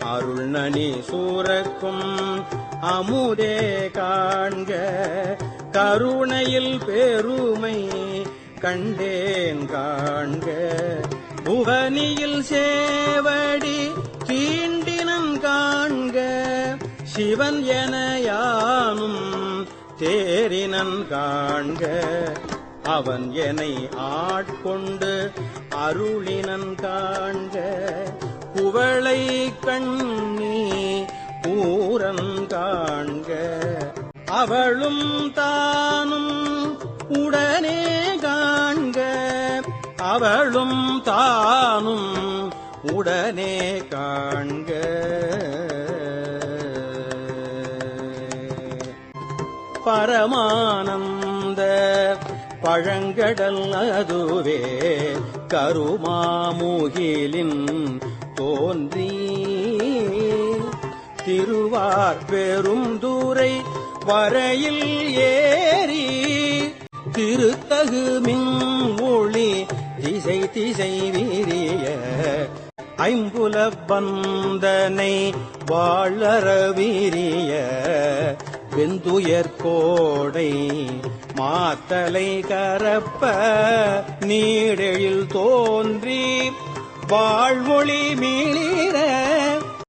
அருள்நனி சூரக்கும் அமுதே காண்க கருணையில் பெருமை கண்டேன் காண்க புவனியில் சேவடி தீண்டினன் காண்க சிவன் என யானும் தேரினன் காண்க அவன் என்னை ஆட்கொண்டு அருளினன் காண்க குவளை கண்ணி பூரன் காண்க அவளும் தானும் உடனே காண்க அவளும் தானும் உடனே காண்க பரமானந்த பழங்கடல் அதுவே கருமாமுகிலின் தோன்றி திருவார் பெருந்துறை வரையில் ஏறி திருத்தகு மின் ஒளி திசை திசை விரிய ஐம்புல பந்தனை வாழற விரிய வெந்துயர்கோடை மாத்தலை கரப்ப நீடெழில் தோன்றி வாழ்வொளி மீளிர